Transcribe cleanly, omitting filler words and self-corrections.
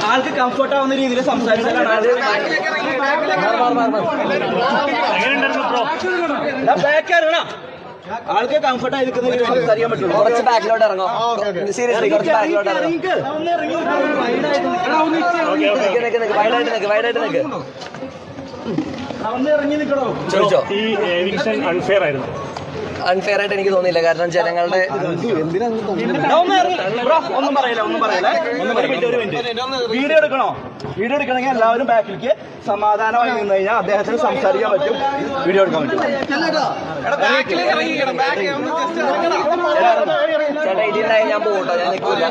ആൾക്ക് കംഫർട്ട് ആവുന്ന രീതിയിൽ സംസാരിച്ചാലാണ് ആൾക്ക് കംഫർട്ട് ആയി നിൽക്കുന്ന രീതിയിൽ സംസാരിക്കാൻ പറ്റുള്ളൂ. കുറച്ച് ബാക്കിലോട്ട് ഇറങ്ങോ. സീരിയസ്ലി കുറച്ച് ബാക്കിലോട്ട് ചോദിച്ചോ. ഈ എവിക്ഷൻ അൺഫെയർ ആയിരുന്നു. അൺഫെയർ ആയിട്ട് എനിക്ക് തോന്നിയില്ല. കാരണം ജനങ്ങളുടെ ഒന്നും പറയില്ല. വീഡിയോ എടുക്കണോ? വീഡിയോ എടുക്കണമെങ്കിൽ എല്ലാവരും ബാക്കിലേക്ക് സമാധാനമായി നിന്ന് കഴിഞ്ഞാൽ അദ്ദേഹത്തിന് സംസാരിക്കാൻ പറ്റും, വീഡിയോ എടുക്കാൻ പറ്റും. ചേട്ടാ ഇതിനായി ഞാൻ പോകട്ടോ, ഞാൻ നിൽക്കില്ല.